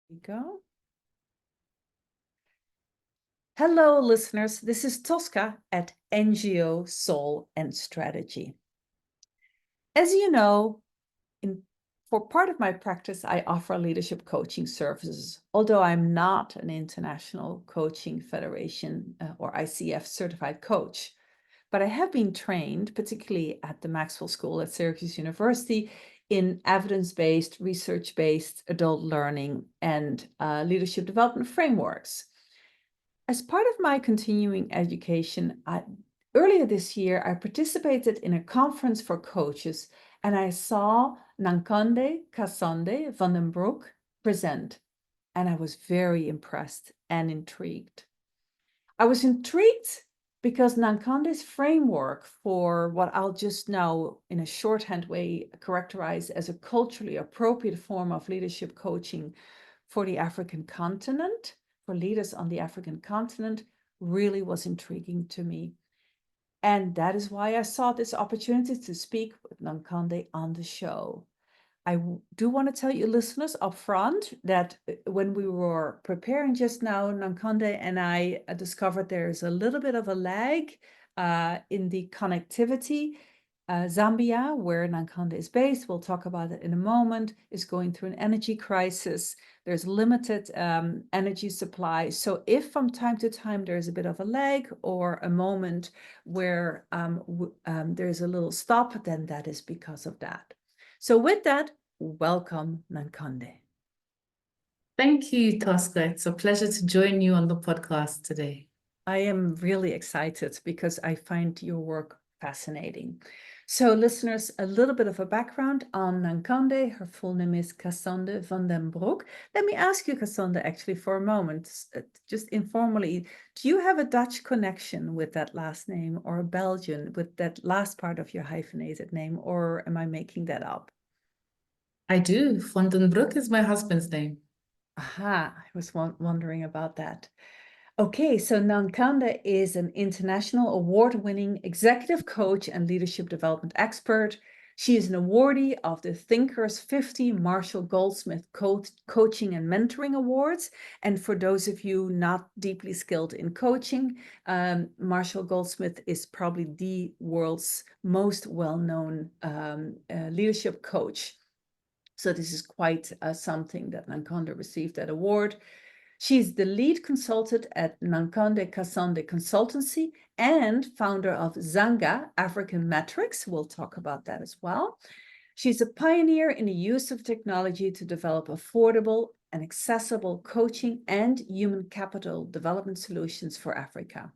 We go. Hello, listeners. This is Tosca at NGO Soul and Strategy. As you know, for part of my practice, I offer leadership coaching services, although I'm not an International Coaching Federation or ICF certified coach. But I have been trained, particularly at the Maxwell School at Syracuse University, in evidence-based, research-based adult learning and leadership development frameworks. As part of my continuing education, earlier this year, I participated in a conference for coaches and I saw Nankhonde Kasonde van Broek present, and I was very impressed and intrigued. I was intrigued because Nankhonde's framework for what I'll just now, in a shorthand way, characterize as a culturally appropriate form of leadership coaching for the African continent, for leaders on the African continent, really was intriguing to me. And that is why I saw this opportunity to speak with Nankhonde on the show. I do want to tell you listeners up front that when we were preparing just now, Nankhonde and I discovered there's a little bit of a lag in the connectivity. Zambia, where Nankhonde is based, we'll talk about it in a moment, is going through an energy crisis. There's limited energy supply. So if from time to time there's a bit of a lag or a moment where there's a little stop, then that is because of that. So with that, welcome, Nankhonde. Thank you, Tosca. It's a pleasure to join you on the podcast today. I am really excited because I find your work fascinating. So listeners, a little bit of a background on Nankhonde. Her full name is Kasonde-Van Broek. Let me ask you, Kasonde, actually for a moment, just informally, do you have a Dutch connection with that last name or a Belgian with that last part of your hyphenated name, or am I making that up? I do. Van den Broek is my husband's name. Aha, I was wondering about that. Okay, so Nankhonde is an international award-winning executive coach and leadership development expert. She is an awardee of the Thinkers 50 Marshall Goldsmith Coaching and Mentoring Awards. And for those of you not deeply skilled in coaching, Marshall Goldsmith is probably the world's most well-known leadership coach. So this is quite something that Nankhonde received that award. She's the lead consultant at Nankhonde Kasonde Consultancy and founder of Zanga, African Metrics. We'll talk about that as well. She's a pioneer in the use of technology to develop affordable and accessible coaching and human capital development solutions for Africa.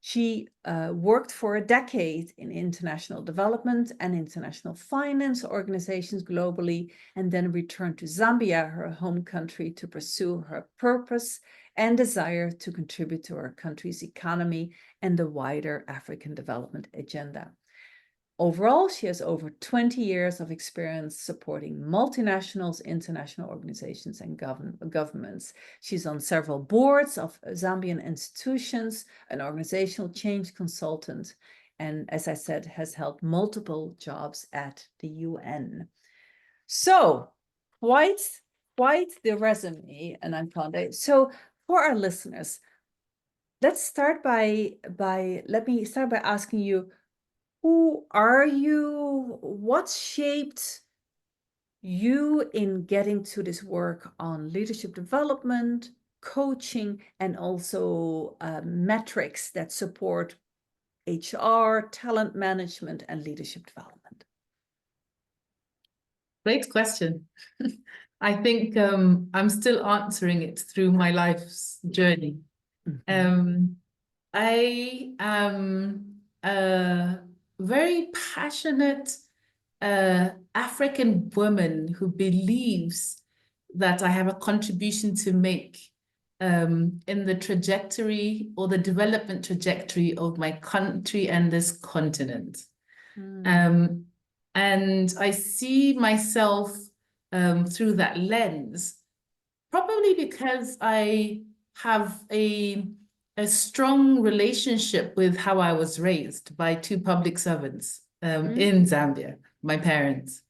She worked for a decade in international development and international finance organizations globally, and then returned to Zambia, her home country, to pursue her purpose and desire to contribute to her country's economy and the wider African development agenda. Overall, she has over 20 years of experience supporting multinationals, international organizations, and governments. She's on several boards of Zambian institutions, an organizational change consultant, and as I said, has held multiple jobs at the UN. So, quite the resume, Nankhonde. So, for our listeners, let's start let me start by asking you, who are you? What shaped you in getting to this work on leadership development, coaching, and also metrics that support HR, talent management, and leadership development? Great question. I think I'm still answering it through my life's journey. Mm-hmm. I am a very passionate African woman who believes that I have a contribution to make in the trajectory or the development trajectory of my country and this continent. And I see myself through that lens, probably because I have a strong relationship with how I was raised by two public servants in Zambia, my parents.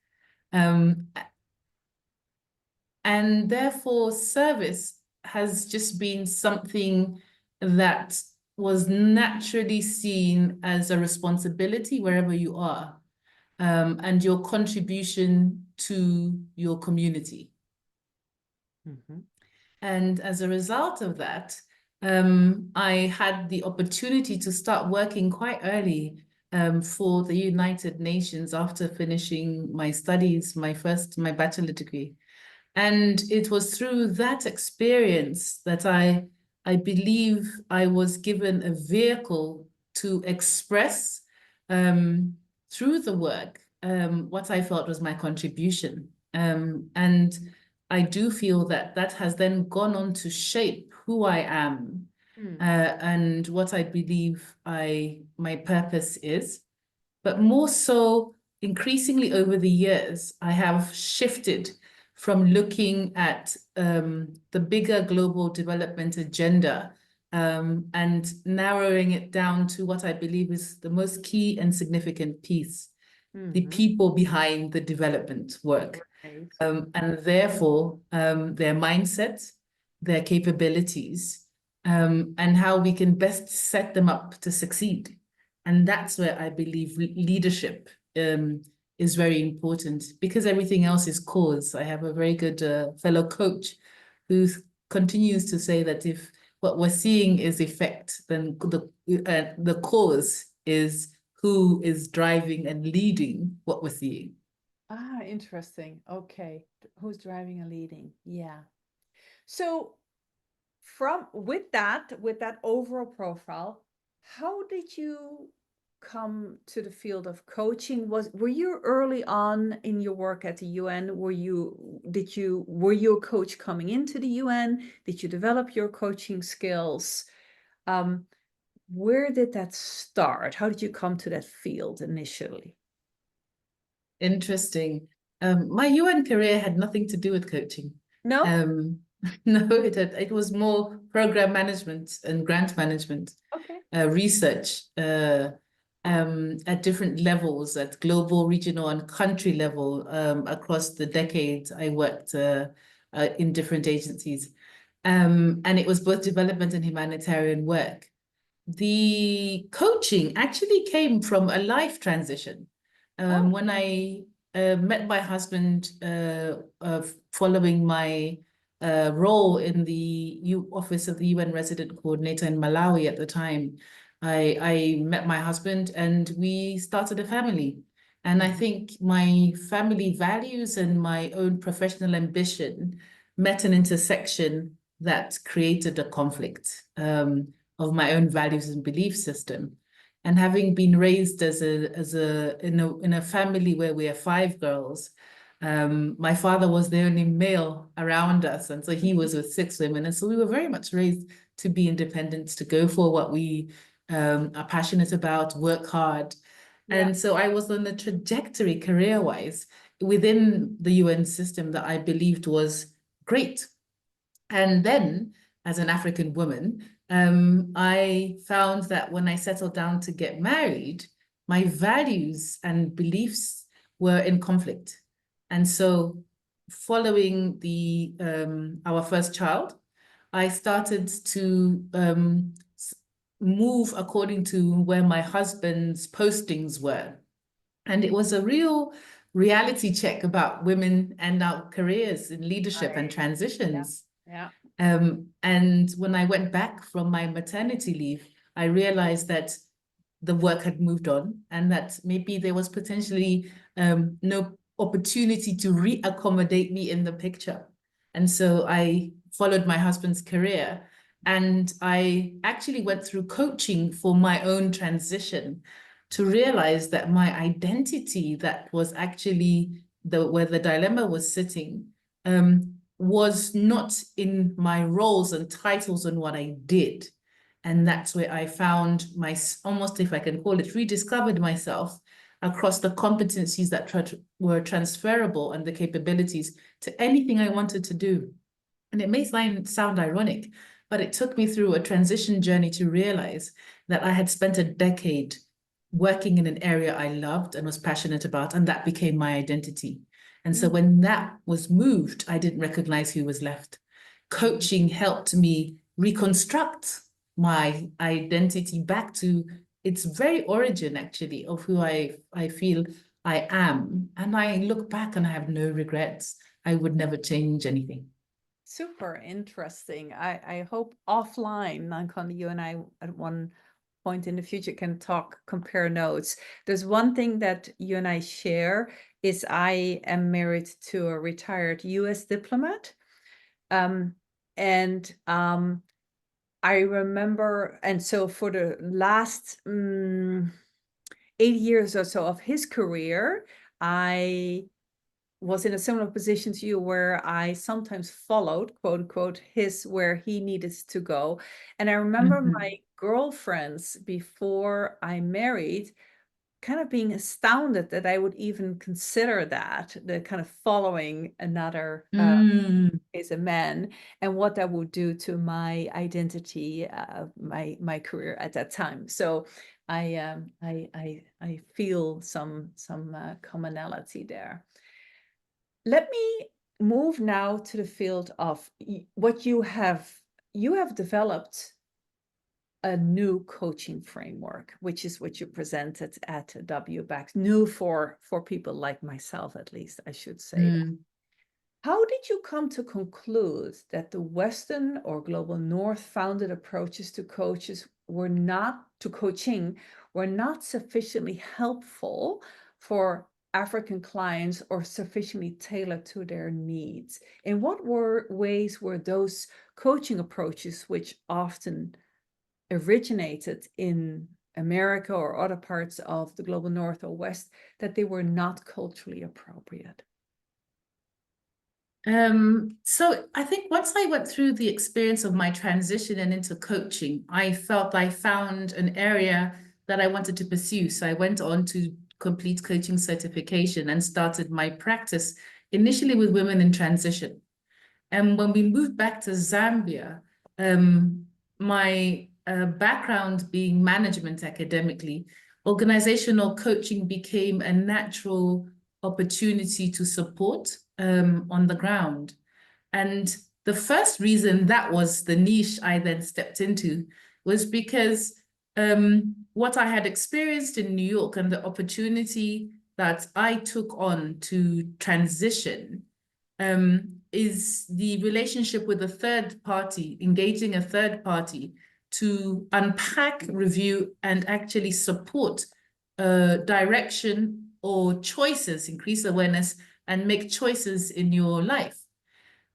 And And therefore, service has just been something that was naturally seen as a responsibility wherever you are, and your contribution to your community. Mhm. And as a result of that, I had the opportunity to start working quite early for the United Nations after finishing my studies, my bachelor degree. And it was through that experience that I believe I was given a vehicle to express through the work what I felt was my contribution. And I do feel that that has then gone on to shape who I am and what I believe my purpose is. But more so, increasingly over the years, I have shifted from looking at the bigger global development agenda and narrowing it down to what I believe is the most key and significant piece, the people behind the development work. Right. And therefore, their mindset, their capabilities, and how we can best set them up to succeed. And that's where I believe leadership is very important, because everything else is cause. I have a very good fellow coach who continues to say that if what we're seeing is effect, then the cause is who is driving and leading what we're seeing. Ah, interesting. Okay. Who's driving and leading? Yeah. So with that overall profile, how did you come to the field of coaching? Were you early on in your work at the UN? Were you a coach coming into the UN? Did you develop your coaching skills? Where did that start? How did you come to that field initially? Interesting. My UN career had nothing to do with coaching. No? No, it was more program management and grant management, Okay. research at different levels, at global, regional, and country level. Across the decades, I worked in different agencies, and it was both development and humanitarian work. The coaching actually came from a life transition. When I met my husband following my role in the office of the UN resident coordinator in Malawi at the time, I met my husband and we started a family. And I think my family values and my own professional ambition met an intersection that created a conflict of my own values and belief system. And having been raised in a family where we are 5 girls, my father was the only male around us, and so he was with 6 women, and so we were very much raised to be independent, to go for what we are passionate about, work hard. Yeah. And so I was on a trajectory career-wise within the UN system that I believed was great. And then, as an African woman, I found that when I settled down to get married, my values and beliefs were in conflict. And so, following our first child, I started to move according to where my husband's postings were. And it was a real reality check about women and our careers in leadership and transitions. Yeah. And when I went back from my maternity leave, I realized that the work had moved on and that maybe there was potentially no opportunity to reaccommodate me in the picture. And so I followed my husband's career, and I actually went through coaching for my own transition to realize that my identity, that was actually where the dilemma was sitting, was not in my roles and titles and what I did. And that's where I found almost, if I can call it, rediscovered myself across the competencies that were transferable and the capabilities to anything I wanted to do. And it may sound ironic, but it took me through a transition journey to realize that I had spent a decade working in an area I loved and was passionate about, and that became my identity. And so when that was moved, I didn't recognize who was left. Coaching helped me reconstruct my identity back to its very origin, actually, of who I feel I am. And I look back and I have no regrets. I would never change anything. Super interesting. I hope offline, Nankhonde, you and I at one point in the future can compare notes. There's one thing that you and I share is I am married to a retired US diplomat. I remember, and so for the last 8 years or so of his career, I was in a similar position to you where I sometimes followed, quote unquote, where he needed to go. And I remember my girlfriends before I married kind of being astounded that I would even consider that, the kind of following another as a man, and what that would do to my identity, my career at that time. So I feel some commonality there. Let me move now to the field of what you have developed a new coaching framework, which is what you presented at WBAC, new for people like myself, at least I should say that. How did you come to conclude that the Western or Global North founded approaches to coaching were not sufficiently helpful for African clients or sufficiently tailored to their needs? In what ways were those coaching approaches, which often originated in America or other parts of the Global North or West, that they were not culturally appropriate? So I think once I went through the experience of my transition and into coaching, I felt I found an area that I wanted to pursue. So I went on to complete coaching certification and started my practice initially with women in transition. And when we moved back to Zambia, my background being management academically, organizational coaching became a natural opportunity to support on the ground. And the first reason that was the niche I then stepped into was because what I had experienced in New York and the opportunity that I took on to transition is the relationship with a third party, engaging a third party to unpack, review, and actually support direction or choices, increase awareness, and make choices in your life.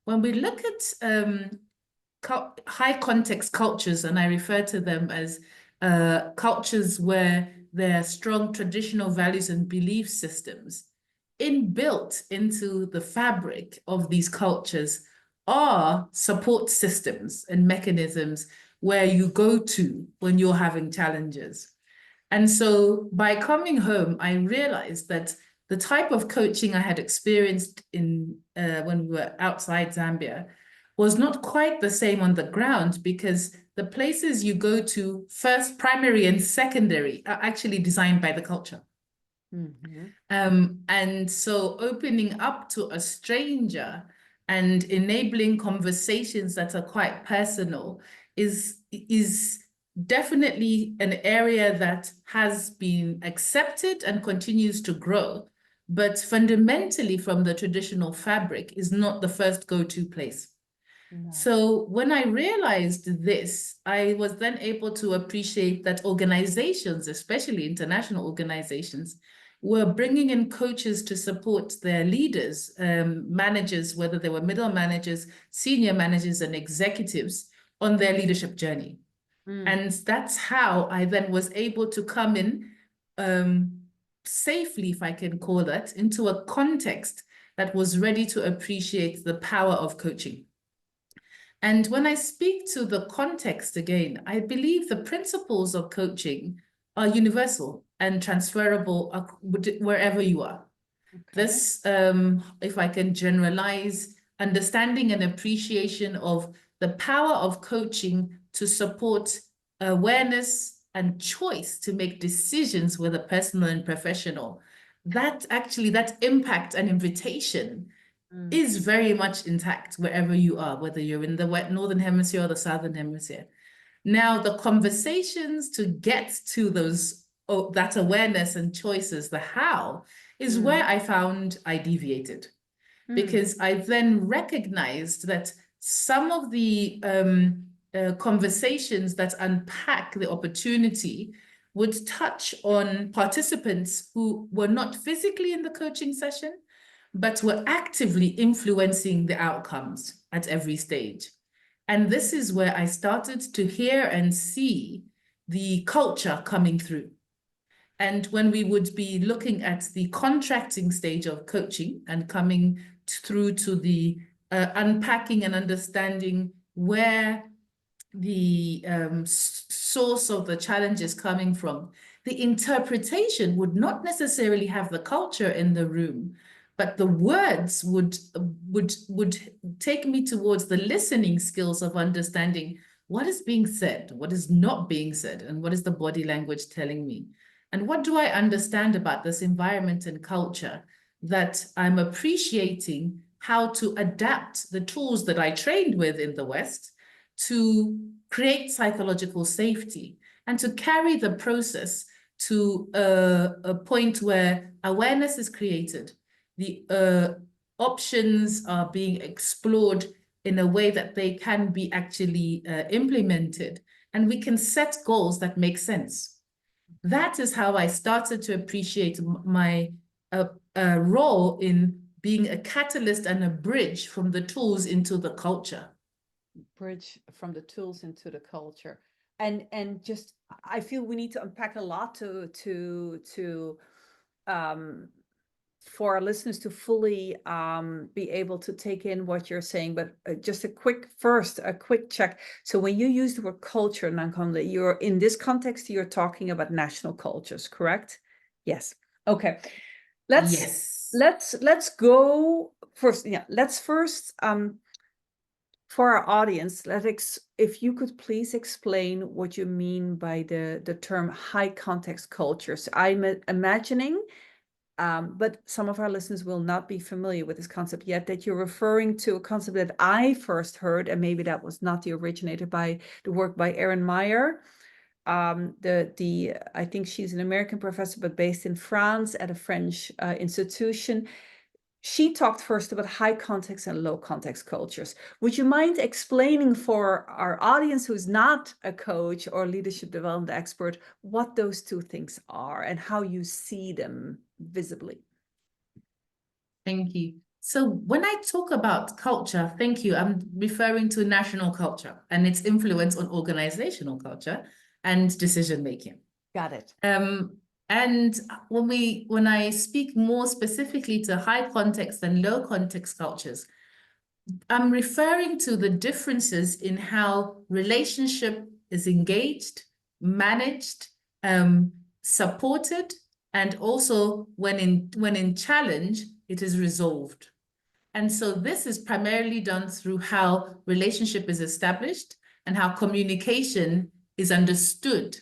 When we look at high context cultures, and I refer to them as cultures where there are strong traditional values and belief systems, inbuilt into the fabric of these cultures are support systems and mechanisms where you go to when you're having challenges. And so by coming home, I realized that the type of coaching I had experienced in when we were outside Zambia was not quite the same on the ground, because the places you go to, first, primary and secondary, are actually designed by the culture. And so opening up to a stranger and enabling conversations that are quite personal is definitely an area that has been accepted and continues to grow, but fundamentally from the traditional fabric is not the first go-to place. No. So when I realized this, I was then able to appreciate that organizations, especially international organizations, were bringing in coaches to support their leaders, managers, whether they were middle managers, senior managers, and executives on their leadership journey. And that's how I then was able to come in safely, if I can call that, into a context that was ready to appreciate the power of coaching. And when I speak to the context again, I believe the principles of coaching are universal and transferable wherever you are. Okay. This, if I can generalize, understanding and appreciation of the power of coaching to support awareness and choice to make decisions, whether personal and professional, that impact and invitation is very much intact wherever you are, whether you're in the northern hemisphere or the southern hemisphere. Now, the conversations to get to that awareness and choices, the how, is where I found I deviated. Because I then recognized that some of the conversations that unpack the opportunity would touch on participants who were not physically in the coaching session, but were actively influencing the outcomes at every stage. And this is where I started to hear and see the culture coming through. And when we would be looking at the contracting stage of coaching and coming through to the unpacking and understanding where the source of the challenge is coming from, the interpretation would not necessarily have the culture in the room, but the words would take me towards the listening skills of understanding what is being said, what is not being said, and what is the body language telling me. And what do I understand about this environment and culture that I'm appreciating how to adapt the tools that I trained with in the West to create psychological safety and to carry the process to a point where awareness is created, the options are being explored in a way that they can be actually implemented, and we can set goals that make sense. That is how I started to appreciate my role in being a catalyst and a bridge from the tools into the culture. Bridge from the tools into the culture. And just, I feel we need to unpack a lot for our listeners to fully be able to take in what you're saying. But just a quick check. So when you use the word culture, Nankhonde, you're in this context, you're talking about national cultures, correct? Yes. Okay. Let's go first. Yeah, let's first for our audience, if you could please explain what you mean by the term high context cultures. I'm imagining, but some of our listeners will not be familiar with this concept yet, that you're referring to a concept that I first heard, and maybe that was not the originator by the work by Erin Meyer. I think she's an American professor, but based in France at a French institution. She talked first about high context and low context cultures. Would you mind explaining for our audience who's not a coach or leadership development expert what those two things are and how you see them visibly? Thank you. So when I talk about culture, thank you, I'm referring to national culture and its influence on organizational culture and decision-making. Got it. And when I speak more specifically to high context and low context cultures, I'm referring to the differences in how relationship is engaged, managed, supported, and also when in challenge, it is resolved. And so this is primarily done through how relationship is established and how communication is understood.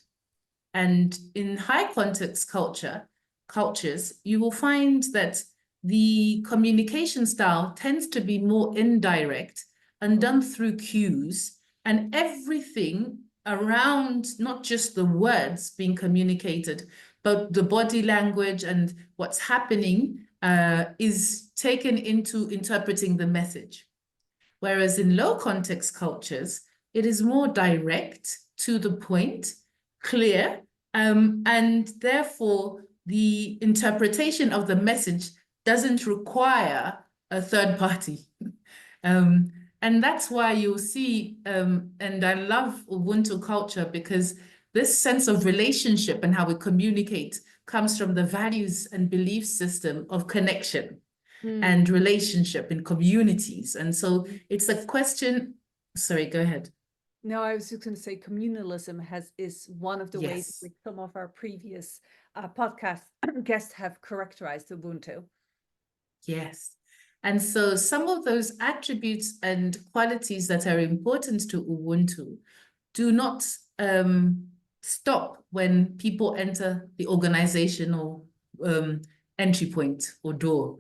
And in high context cultures, you will find that the communication style tends to be more indirect and done through cues, and everything around not just the words being communicated, but the body language and what's happening is taken into interpreting the message. Whereas in low context cultures, it is more direct, to the point, clear, and therefore the interpretation of the message doesn't require a third party. And that's why you'll see, and I love Ubuntu culture because this sense of relationship and how we communicate comes from the values and belief system of connection and relationship in communities. And so it's a question, sorry, go ahead. No, I was just going to say communalism is one of the ways which some of our previous podcast guests have characterized Ubuntu. Yes. And so some of those attributes and qualities that are important to Ubuntu do not stop when people enter the organizational entry point or door.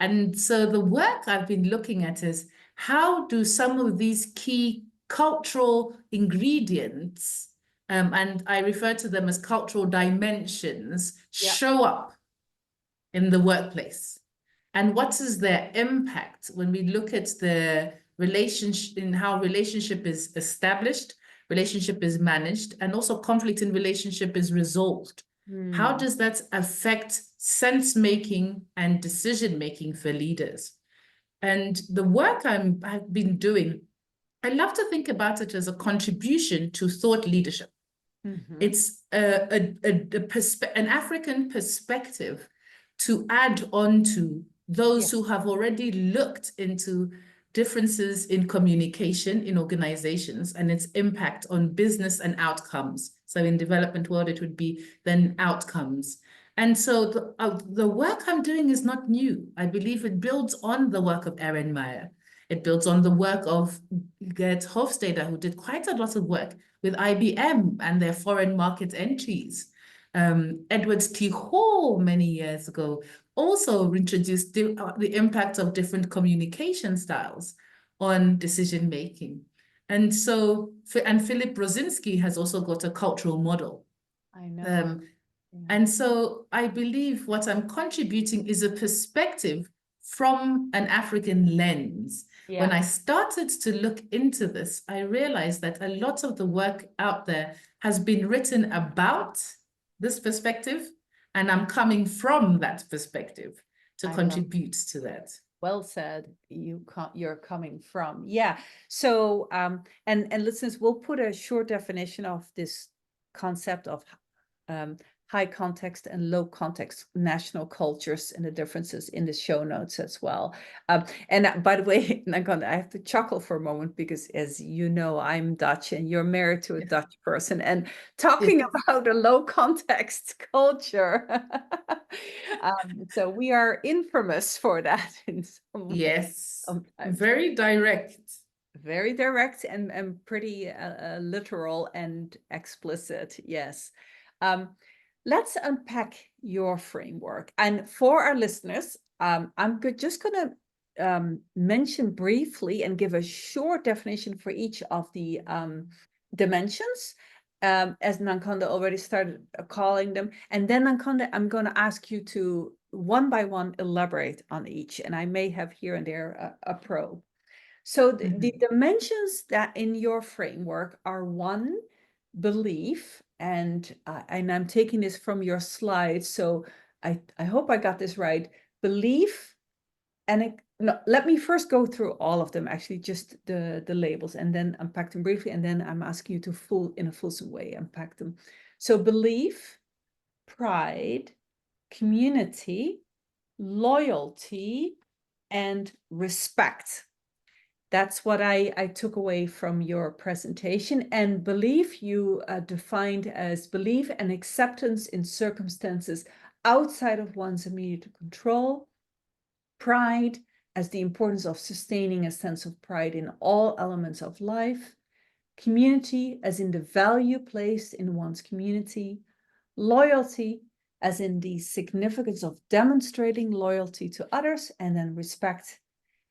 And so the work I've been looking at is how do some of these key cultural ingredients, and I refer to them as cultural dimensions, show up in the workplace? And what is their impact when we look at the relationship, in how relationship is established, relationship is managed, and also conflict in relationship is resolved? How does that affect sense-making and decision-making for leaders? And the work I've been doing, I love to think about it as a contribution to thought leadership. It's an African perspective to add on to those who have already looked into differences in communication in organizations and its impact on business and outcomes. So in development world, it would be then outcomes. And so the work I'm doing is not new. I believe it builds on the work of Erin Meyer. It builds on the work of Gert Hofstede, who did quite a lot of work with IBM and their foreign market entries. Edwards T. Hall many years ago also introduced the impact of different communication styles on decision making. And so, and Philip Brzezinski has also got a cultural model. I know. And so I believe what I'm contributing is a perspective from an African lens. When I started to look into this, I realized that a lot of the work out there has been written about this perspective, and I'm coming from that perspective to contribute to that. Well said. You're coming from. Yeah. So, and listeners, we'll put a short definition of this concept of high context and low context national cultures and the differences in the show notes as well. And by the way, Nankhonde, I have to chuckle for a moment because, as you know, I'm Dutch and you're married to a Dutch person, and talking about a low context culture. So we are infamous for that in some Yes, sometimes. Very direct. Very direct and pretty literal and explicit. Yes. Let's unpack your framework. And for our listeners, I'm just going to mention briefly and give a short definition for each of the dimensions, as Nankhonde already started calling them. And then, Nankhonde, I'm going to ask you to one by one elaborate on each. And I may have here and there a probe. So the dimensions that in your framework are: one, belief, and I'm taking this from your slides, so I hope I got this right. Belief, and no, let me first go through all of them, actually, just the labels, and then unpack them briefly, and then I'm asking you to in a fulsome way unpack them. So belief, pride, community, loyalty, and respect. That's what I took away from your presentation. And belief you defined as belief and acceptance in circumstances outside of one's immediate control. Pride as the importance of sustaining a sense of pride in all elements of life. Community as in the value placed in one's community. Loyalty as in the significance of demonstrating loyalty to others. And then respect,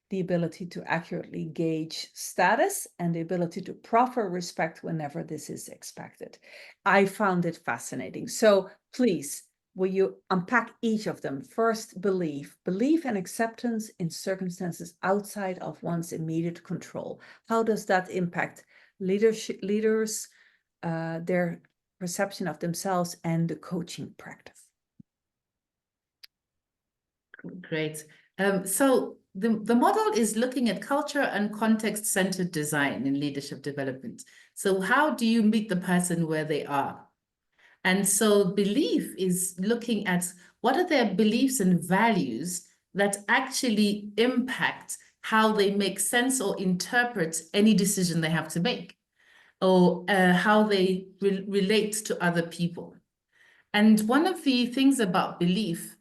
the ability to accurately gauge status and the ability to proffer respect whenever this is expected. I found it fascinating. So please, will you unpack each of them? First, belief and acceptance in circumstances outside of one's immediate control. How does that impact leaders, their perception of themselves, and the coaching practice? Great. So the model is looking at culture and context-centered design in leadership development. So how do you meet the person where they are? And so belief is looking at what are their beliefs and values that actually impact how they make sense or interpret any decision they have to make, or how they relate to other people. And one of the things about belief